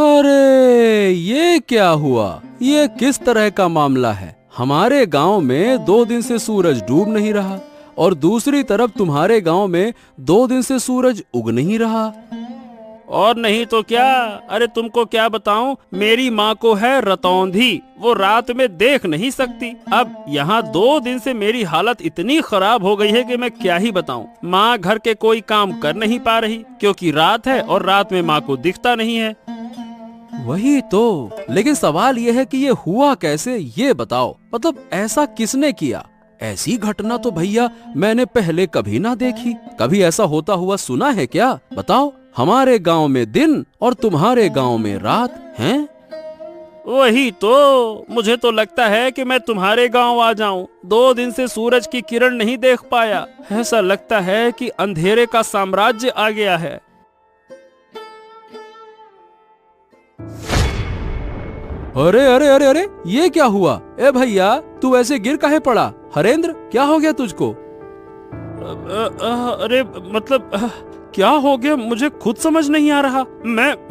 अरे ये क्या हुआ? ये किस तरह का मामला है? हमारे गांव में 2 दिन से सूरज डूब नहीं रहा और दूसरी तरफ तुम्हारे गांव में 2 दिन से सूरज उग नहीं रहा। और नहीं तो क्या। अरे तुमको क्या बताऊं, मेरी माँ को है रतौंधी, वो रात में देख नहीं सकती। अब यहाँ 2 दिन से मेरी हालत इतनी खराब हो गई है कि मैं क्या ही बताऊं। माँ घर के कोई काम कर नहीं पा रही क्योंकि रात है और रात में माँ को दिखता नहीं है। वही तो, लेकिन सवाल ये है कि ये हुआ कैसे, ये बताओ। मतलब ऐसा किसने किया? ऐसी घटना तो भैया मैंने पहले कभी ना देखी। कभी ऐसा होता हुआ सुना है क्या? बताओ। हमारे गांव में दिन और तुम्हारे गांव में रात हैं? वही तो, मुझे तो लगता है कि मैं तुम्हारे गांव आ जाऊं। 2 दिन से सूरज की किरण नहीं देख पाया। ऐसा लगता है कि अंधेरे का साम्राज्य आ गया है। अरे अरे अरे अरे, ये क्या हुआ? ए भैया, तू ऐसे गिर काहे पड़ा? हरेंद्र, क्या हो गया तुझको? अरे मतलब क्या हो गया, मुझे खुद समझ नहीं आ रहा।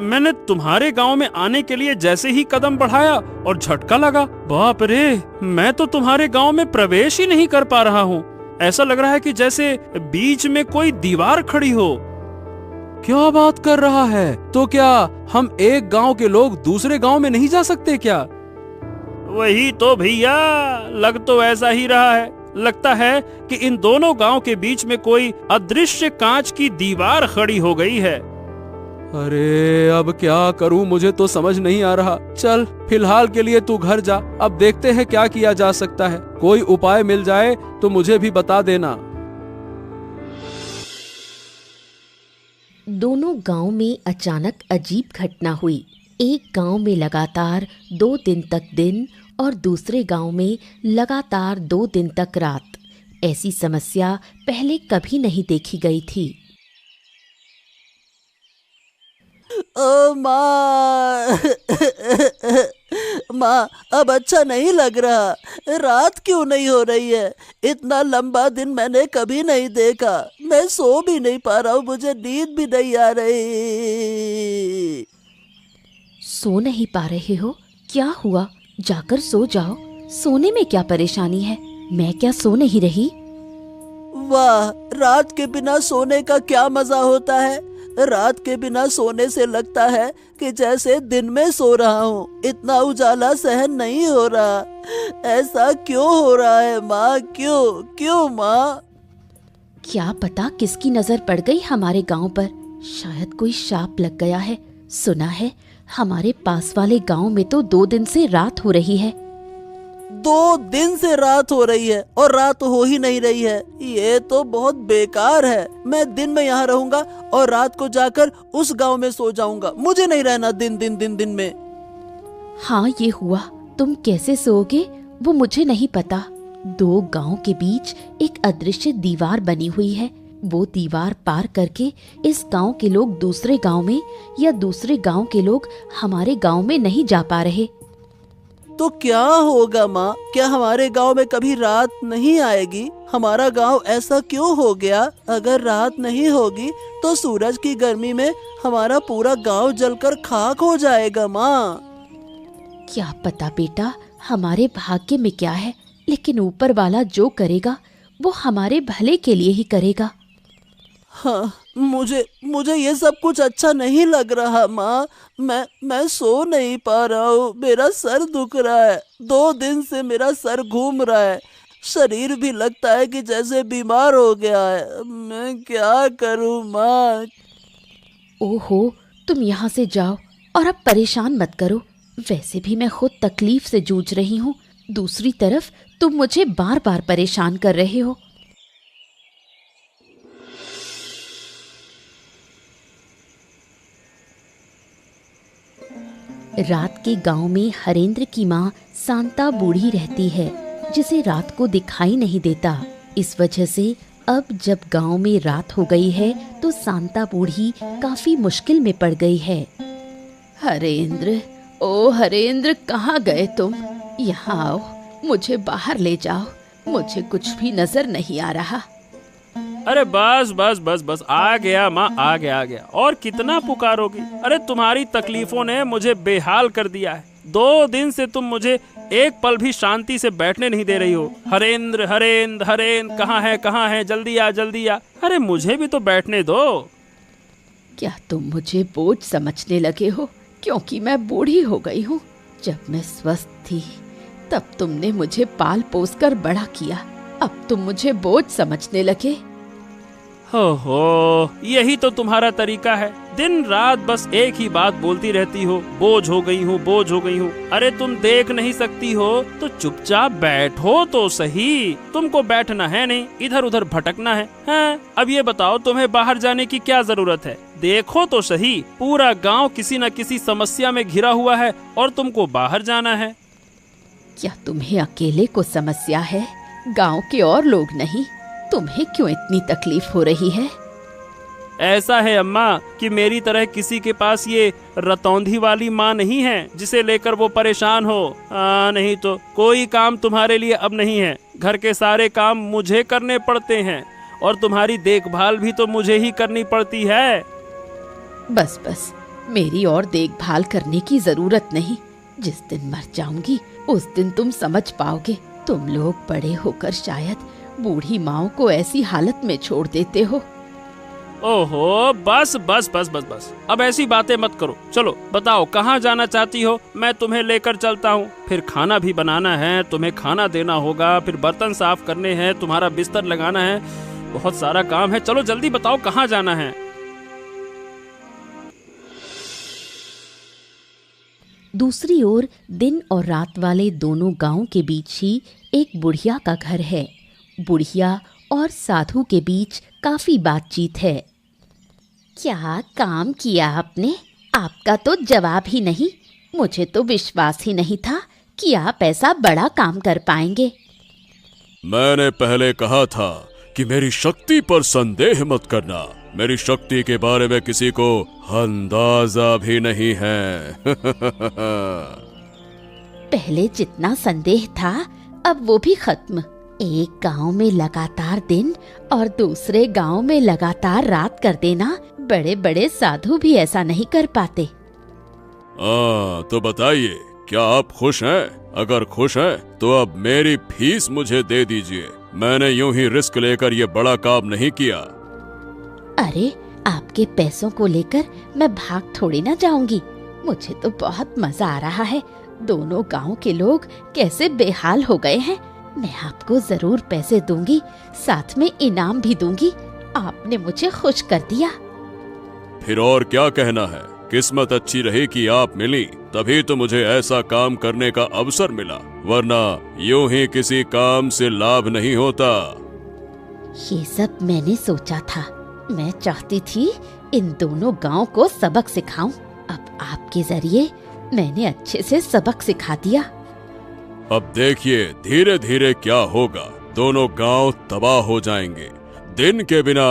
मैंने तुम्हारे गांव में आने के लिए जैसे ही कदम बढ़ाया और झटका लगा। बाप रे, मैं तो तुम्हारे गांव में प्रवेश ही नहीं कर पा रहा हूँ। ऐसा लग रहा है कि जैसे बीच में कोई दीवार खड़ी हो। क्या बात कर रहा है? तो क्या हम एक गांव के लोग दूसरे गांव में नहीं जा सकते क्या? वही तो भैया, लग तो ऐसा ही रहा है। लगता है कि इन दोनों गांव के बीच में कोई अदृश्य कांच की दीवार खड़ी हो गई है। अरे अब क्या करूं, मुझे तो समझ नहीं आ रहा। चल फिलहाल के लिए तू घर जा, अब देखते हैं क्या किया जा सकता है। कोई उपाय मिल जाए तो मुझे भी बता देना। दोनों गांव में अचानक अजीब घटना हुई। एक गांव में लगातार 2 दिन तक दिन और दूसरे गांव में लगातार 2 दिन तक रात। ऐसी समस्या पहले कभी नहीं देखी गई थी। ओ माँ माँ, अब अच्छा नहीं लग रहा। रात क्यों नहीं हो रही है? इतना लंबा दिन मैंने कभी नहीं देखा। मैं सो भी नहीं पा रहा हूँ, मुझे नींद भी नहीं आ रही। सो नहीं पा रहे हो? क्या हुआ? जाकर सो जाओ। सोने में क्या परेशानी है? मैं क्या सो नहीं रही? वाह, रात के बिना सोने का क्या मजा होता है। रात के बिना सोने से लगता है कि जैसे दिन में सो रहा हूँ। इतना उजाला सहन नहीं हो रहा। ऐसा क्यों हो रहा है माँ? क्यों क्यों माँ? क्या पता किसकी नजर पड़ गई हमारे गांव पर। शायद कोई शाप लग गया है। सुना है हमारे पास वाले गांव में तो 2 दिन से रात हो रही है। 2 दिन से रात हो रही है और रात हो ही नहीं रही है। ये तो बहुत बेकार है। मैं दिन में यहाँ रहूंगा और रात को जाकर उस गांव में सो जाऊंगा। मुझे नहीं रहना दिन में। हाँ, ये हुआ। तुम कैसे सोओगे वो मुझे नहीं पता। 2 गांव के बीच एक अदृश्य दीवार बनी हुई है। वो दीवार पार करके इस गांव के लोग दूसरे गांव में या दूसरे गांव के लोग हमारे गांव में नहीं जा पा रहे। तो क्या होगा माँ? क्या हमारे गांव में कभी रात नहीं आएगी? हमारा गांव ऐसा क्यों हो गया? अगर रात नहीं होगी तो सूरज की गर्मी में हमारा पूरा गांव जलकर खाक हो जाएगा माँ। क्या पता बेटा, हमारे भाग्य में क्या है, लेकिन ऊपर वाला जो करेगा वो हमारे भले के लिए ही करेगा। हाँ, मुझे ये सब कुछ अच्छा नहीं लग रहा माँ। मैं सो नहीं पा रहा हूँ। मेरा सर दुख रहा है। 2 दिन से मेरा सर घूम रहा है। शरीर भी लगता है कि जैसे बीमार हो गया है। मैं क्या करूँ माँ? ओहो, तुम यहाँ से जाओ और अब परेशान मत करो। वैसे भी मैं खुद तकलीफ से जूझ रही हूँ। दूसरी तरफ तुम मुझे बार बार परेशान कर रहे हो। रात के गांव में हरेंद्र की माँ शांता बूढ़ी रहती है, जिसे रात को दिखाई नहीं देता। इस वजह से अब जब गांव में रात हो गई है तो शांता बूढ़ी काफी मुश्किल में पड़ गई है। हरेंद्र, ओ हरेंद्र, कहाँ गए तुम? यहाँ आओ, मुझे बाहर ले जाओ। मुझे कुछ भी नजर नहीं आ रहा। अरे बस बस बस बस, आ गया माँ, आ गया। और कितना पुकारोगी? अरे तुम्हारी तकलीफों ने मुझे बेहाल कर दिया है। 2 दिन से तुम मुझे एक पल भी शांति से बैठने नहीं दे रही हो। हरेंद्र हरेंद्र हरेंद्र, कहाँ है, जल्दी आ। अरे मुझे भी तो बैठने दो। क्या तुम मुझे बोझ समझने लगे हो क्योंकि मैं बूढ़ी हो गई हूँ? जब मैं स्वस्थ थी तब तुमने मुझे पाल पोस कर बड़ा किया, अब तुम मुझे बोझ समझने लगे। हो, यही तो तुम्हारा तरीका है। दिन रात बस एक ही बात बोलती रहती हो, बोझ हो गई हूँ। अरे तुम देख नहीं सकती हो तो चुपचाप बैठो तो सही। तुमको बैठना है नहीं, इधर उधर भटकना है। हाँ, अब ये बताओ तुम्हें बाहर जाने की क्या जरूरत है? देखो तो सही, पूरा गांव किसी न किसी समस्या में घिरा हुआ है और तुमको बाहर जाना है। क्या तुम्हें अकेले को समस्या है, गांव के और लोग नहीं? तुम्हें क्यों इतनी तकलीफ हो रही है? ऐसा है अम्मा कि मेरी तरह किसी के पास ये रतौंधी वाली माँ नहीं है जिसे लेकर वो परेशान हो। नहीं तो कोई काम तुम्हारे लिए अब नहीं है। घर के सारे काम मुझे करने पड़ते हैं और तुम्हारी देखभाल भी तो मुझे ही करनी पड़ती है। बस, मेरी और देखभाल करने की जरूरत नहीं। जिस दिन मर जाऊंगी उस दिन तुम समझ पाओगे। तुम लोग बड़े होकर शायद बूढ़ी माँ को ऐसी हालत में छोड़ देते हो। ओहो, बस। अब ऐसी बातें मत करो। चलो बताओ कहाँ जाना चाहती हो, मैं तुम्हें लेकर चलता हूँ। फिर खाना भी बनाना है, तुम्हें खाना देना होगा, फिर बर्तन साफ करने हैं, तुम्हारा बिस्तर लगाना है, बहुत सारा काम है। चलो जल्दी बताओ कहाँ जाना है। दूसरी ओर दिन और रात वाले दोनों गांव के बीच ही एक बुढ़िया का घर है। बुढ़िया और साधु के बीच काफी बातचीत है। क्या काम किया आपने? आपका तो जवाब ही नहीं। मुझे तो विश्वास ही नहीं था कि आप ऐसा बड़ा काम कर पाएंगे। मैंने पहले कहा था कि मेरी शक्ति पर संदेह मत करना। मेरी शक्ति के बारे में किसी को अंदाजा भी नहीं है। पहले जितना संदेह था अब वो भी खत्म। एक गांव में लगातार दिन और दूसरे गांव में लगातार रात कर देना, बड़े बड़े साधु भी ऐसा नहीं कर पाते। तो बताइए, क्या आप खुश हैं? अगर खुश हैं तो अब मेरी फीस मुझे दे दीजिए। मैंने यूं ही रिस्क लेकर ये बड़ा काम नहीं किया। अरे, आपके पैसों को लेकर मैं भाग थोड़ी ना जाऊंगी। मुझे तो बहुत मजा आ रहा है। दोनों गांव के लोग कैसे बेहाल हो गए हैं। मैं आपको जरूर पैसे दूंगी, साथ में इनाम भी दूंगी। आपने मुझे खुश कर दिया। फिर और क्या कहना है? किस्मत अच्छी रही कि आप मिली, तभी तो मुझे ऐसा काम करने का अवसर मिला, वरना यूं ही किसी काम से लाभ नहीं होता। ये सब मैंने सोचा था। मैं चाहती थी इन दोनों गांव को सबक सिखाऊं। अब आपके जरिए मैंने अच्छे से सबक सिखा दिया। अब देखिए धीरे धीरे क्या होगा। दोनों गांव तबाह हो जाएंगे। दिन के बिना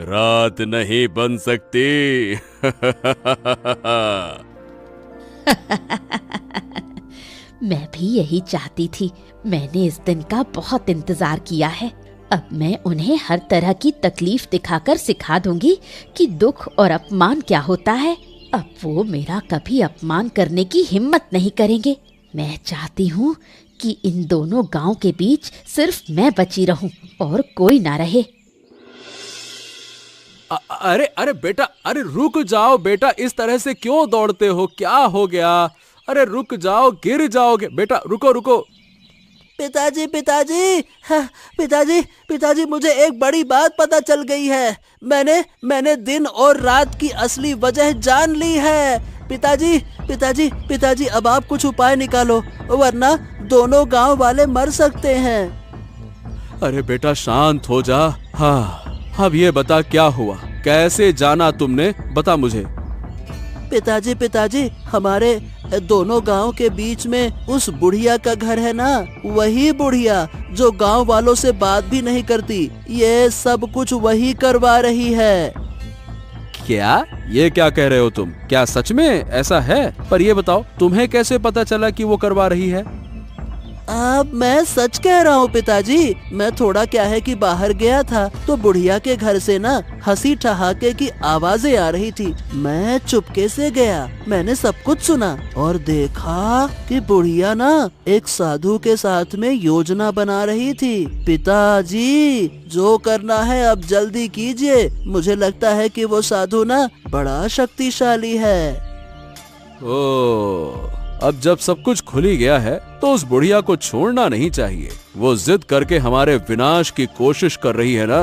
रात नहीं बन सकती। मैं भी यही चाहती थी। मैंने इस दिन का बहुत इंतजार किया है। अब मैं उन्हें हर तरह की तकलीफ दिखाकर सिखा दूंगी कि दुख और अपमान क्या होता है। अब वो मेरा कभी अपमान करने की हिम्मत नहीं करेंगे। मैं चाहती हूँ कि इन दोनों गांव के बीच सिर्फ मैं बची रहूं और कोई ना रहे। अरे बेटा, अरे रुक जाओ बेटा, इस तरह से क्यों दौड़ते हो? क्या हो गया? अरे रुक जाओ, गिर जाओगे। बेटा रुको। पिताजी, मुझे एक बड़ी बात पता चल गई है। मैंने दिन और रात की असली वजह जान ली है। पिताजी, अब आप कुछ उपाय निकालो, वरना दोनों गांव वाले मर सकते हैं। अरे बेटा शांत हो जा। हाँ, अब ये बता क्या हुआ, कैसे जाना तुमने, बता मुझे। पिताजी, हमारे दोनों गांव के बीच में उस बुढ़िया का घर है ना, वही बुढ़िया जो गांव वालों से बात भी नहीं करती, ये सब कुछ वही करवा रही है। क्या? ये क्या कह रहे हो तुम? क्या सच में ऐसा है? पर ये बताओ, तुम्हें कैसे पता चला कि वो करवा रही है? मैं सच कह रहा हूँ पिताजी। मैं थोड़ा क्या है कि बाहर गया था तो बुढ़िया के घर से ना हंसी ठहाके की आवाजें आ रही थी। मैं चुपके से गया, मैंने सब कुछ सुना और देखा कि बुढ़िया ना एक साधु के साथ में योजना बना रही थी। पिताजी, जो करना है अब जल्दी कीजिए। मुझे लगता है कि वो साधु ना बड़ा शक्तिशाली है। ओ, अब जब सब कुछ खुल ही गया है तो उस बुढ़िया को छोड़ना नहीं चाहिए। वो जिद करके हमारे विनाश की कोशिश कर रही है ना।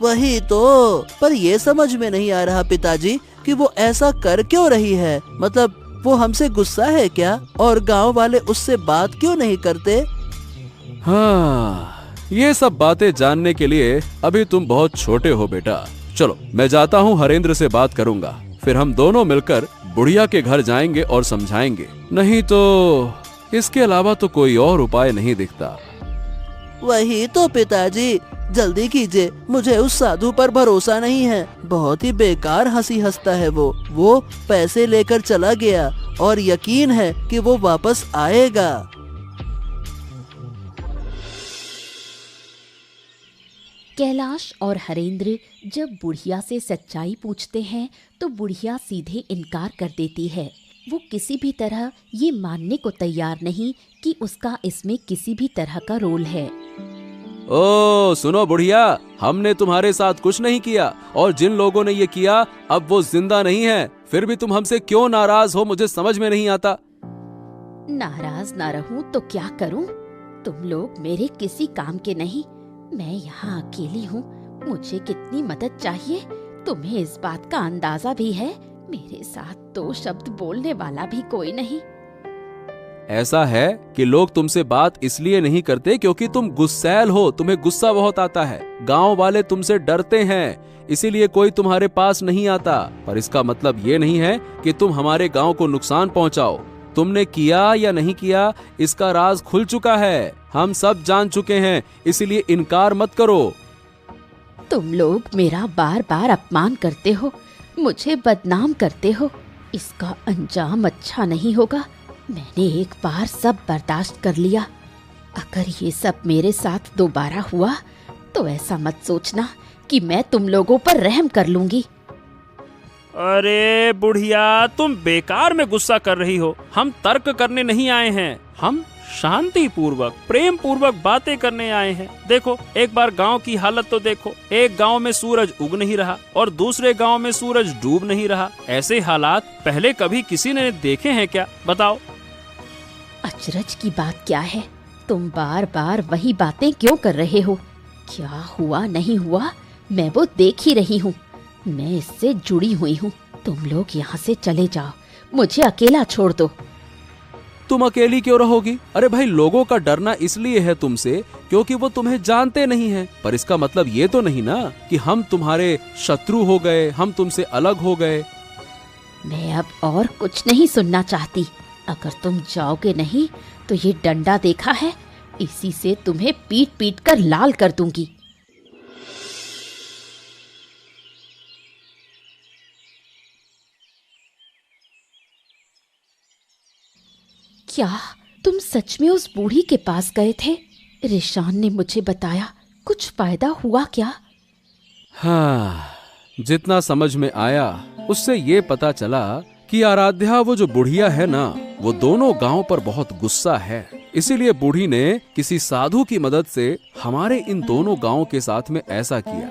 वही तो, पर ये समझ में नहीं आ रहा पिताजी कि वो ऐसा कर क्यों रही है। मतलब वो हमसे गुस्सा है क्या? और गांव वाले उससे बात क्यों नहीं करते? हाँ, ये सब बातें जानने के लिए अभी तुम बहुत छोटे हो बेटा। चलो मैं जाता हूँ, हरेंद्र से बात करूंगा, फिर हम दोनों मिलकर बुढ़िया के घर जाएंगे और समझाएंगे। नहीं तो इसके अलावा तो कोई और उपाय नहीं दिखता। वही तो पिताजी, जल्दी कीजिए। मुझे उस साधु पर भरोसा नहीं है। बहुत ही बेकार हंसी हंसता है वो पैसे लेकर चला गया और यकीन है कि वो वापस आएगा। कैलाश और हरेंद्र जब बुढ़िया से सच्चाई पूछते हैं तो बुढ़िया सीधे इनकार कर देती है। वो किसी भी तरह ये मानने को तैयार नहीं कि उसका इसमें किसी भी तरह का रोल है। ओ सुनो बुढ़िया, हमने तुम्हारे साथ कुछ नहीं किया और जिन लोगों ने ये किया अब वो जिंदा नहीं है। फिर भी तुम हमसे क्यों नाराज हो, मुझे समझ में नहीं आता। नाराज ना रहूं तो क्या करूं? तुम लोग मेरे किसी काम के नहीं। मैं यहाँ अकेली हूँ, मुझे कितनी मदद चाहिए तुम्हें इस बात का अंदाजा भी है। मेरे साथ दो शब्द बोलने वाला भी कोई नहीं। ऐसा है कि लोग तुमसे बात इसलिए नहीं करते क्योंकि तुम गुस्सैल हो, तुम्हें गुस्सा बहुत आता है। गांव वाले तुमसे डरते हैं, इसीलिए कोई तुम्हारे पास नहीं आता। पर इसका मतलब ये नहीं है कि तुम हमारे गांव को नुकसान पहुंचाओ। तुमने किया या नहीं किया इसका राज खुल चुका है, हम सब जान चुके हैं, इसीलिए इनकार मत करो। तुम लोग मेरा बार बार अपमान करते हो, मुझे बदनाम करते हो। इसका अंजाम अच्छा नहीं होगा। मैंने एक बार सब बर्दाश्त कर लिया। अगर ये सब मेरे साथ दोबारा हुआ तो ऐसा मत सोचना कि मैं तुम लोगों पर रहम कर लूंगी। अरे बुढ़िया, तुम बेकार में गुस्सा कर रही हो। हम तर्क करने नहीं आए हैं, हम शांति पूर्वक प्रेम पूर्वक बातें करने आए हैं। देखो, एक बार गांव की हालत तो देखो। एक गांव में सूरज उग नहीं रहा और दूसरे गांव में सूरज डूब नहीं रहा। ऐसे हालात पहले कभी किसी ने देखे हैं क्या? बताओ। अचरज की बात क्या है? तुम बार बार वही बातें क्यों कर रहे हो? क्या हुआ नहीं हुआ मैं वो देख ही रही हूँ। मैं इससे जुड़ी हुई हूँ। तुम लोग यहाँ से चले जाओ, मुझे अकेला छोड़ दो। तुम अकेली क्यों रहोगी? अरे भाई, लोगों का डरना इसलिए है तुमसे क्योंकि वो तुम्हें जानते नहीं हैं। पर इसका मतलब ये तो नहीं ना कि हम तुम्हारे शत्रु हो गए, हम तुमसे अलग हो गए। मैं अब और कुछ नहीं सुनना चाहती। अगर तुम जाओगे नहीं तो ये डंडा देखा है, इसी से तुम्हें पीट पीट कर लाल कर दूंगी। क्या तुम सच में उस बूढ़ी के पास गए थे? रिशान ने मुझे बताया। कुछ फायदा हुआ क्या? हाँ, जितना समझ में आया उससे ये पता चला कि आराध्या, वो जो बुढ़िया है ना, वो दोनों गांव पर बहुत गुस्सा है। इसीलिए बूढ़ी ने किसी साधु की मदद से हमारे इन दोनों गांव के साथ में ऐसा किया।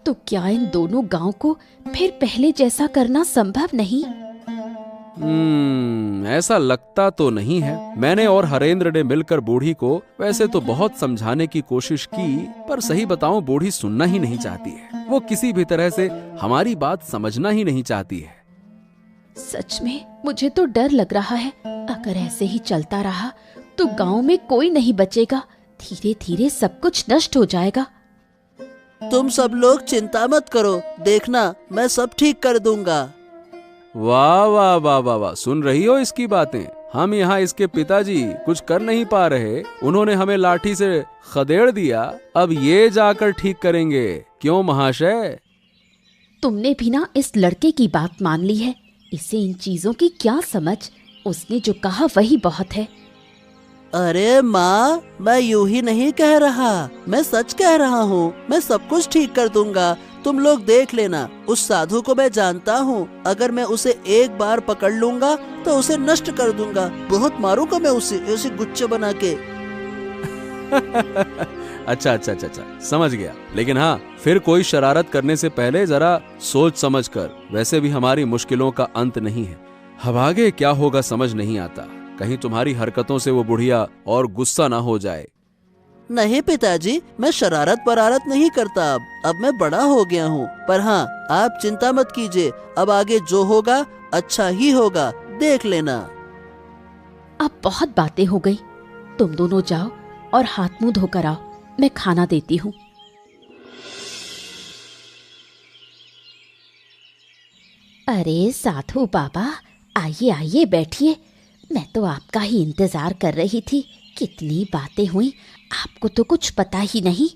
तो क्या इन दोनों गांव को फिर पहले जैसा करना संभव नहीं? ऐसा लगता तो नहीं है। मैंने और हरेंद्र ने मिलकर बूढ़ी को वैसे तो बहुत समझाने की कोशिश की, पर सही बताऊं बूढ़ी सुनना ही नहीं चाहती है। वो किसी भी तरह से हमारी बात समझना ही नहीं चाहती है। सच में मुझे तो डर लग रहा है। अगर ऐसे ही चलता रहा तो गांव में कोई नहीं बचेगा। धीरे धीरे सब कुछ नष्ट हो जाएगा। तुम सब लोग चिंता मत करो, देखना मैं सब ठीक कर दूंगा। वाह वाह वाह वाह वाह, सुन रही हो इसकी बातें? हम यहाँ इसके पिताजी कुछ कर नहीं पा रहे, उन्होंने हमें लाठी से खदेड़ दिया, अब ये जाकर ठीक करेंगे। क्यों महाशय? तुमने भी ना इस लड़के की बात मान ली है। इसे इन चीजों की क्या समझ? उसने जो कहा वही बहुत है। अरे माँ, मैं यूं ही नहीं कह रहा, मैं सच कह रहा हूँ। मैं सब कुछ ठीक कर दूंगा, तुम लोग देख लेना। उस साधु को मैं जानता हूँ, अगर मैं उसे एक बार पकड़ लूंगा तो उसे नष्ट कर दूंगा। बहुत मारूंगा मैं उसे गुच्छे बना के। अच्छा अच्छा अच्छा अच्छा, समझ गया। लेकिन हाँ, फिर कोई शरारत करने से पहले जरा सोच समझ कर। वैसे भी हमारी मुश्किलों का अंत नहीं है। अब आगे क्या होगा समझ नहीं आता। कहीं तुम्हारी हरकतों से वो बुढ़िया और गुस्सा ना हो जाए। नहीं पिताजी, मैं शरारत परारत नहीं करता। अब मैं बड़ा हो गया हूँ। पर हाँ, आप चिंता मत कीजिए, अब आगे जो होगा अच्छा ही होगा, देख लेना। अब बहुत बातें हो गई, तुम दोनों जाओ और हाथ मुंह धोकर आओ, मैं खाना देती हूँ। अरे साधु बाबा, आइए आइए बैठिए। मैं तो आपका ही इंतजार कर रही थी। कितनी बातें हुई, आपको तो कुछ पता ही नहीं।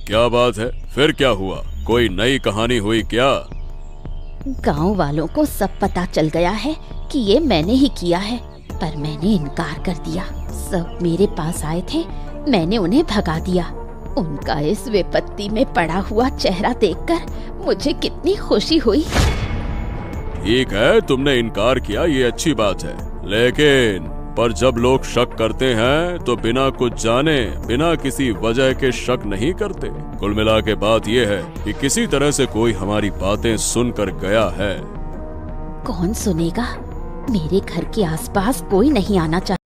क्या बात है? फिर क्या हुआ? कोई नई कहानी हुई क्या? गांव वालों को सब पता चल गया है कि ये मैंने ही किया है, पर मैंने इनकार कर दिया। सब मेरे पास आए थे, मैंने उन्हें भगा दिया। उनका इस विपत्ति में पड़ा हुआ चेहरा देखकर मुझे कितनी खुशी हुई। ठीक है, तुमने इनकार किया, ये अच्छी बात है। लेकिन पर जब लोग शक करते हैं तो बिना कुछ जाने, बिना किसी वजह के शक नहीं करते। कुल मिला के बात ये है कि किसी तरह से कोई हमारी बातें सुनकर गया है। कौन सुनेगा? मेरे घर के आसपास कोई नहीं आना चाहिए।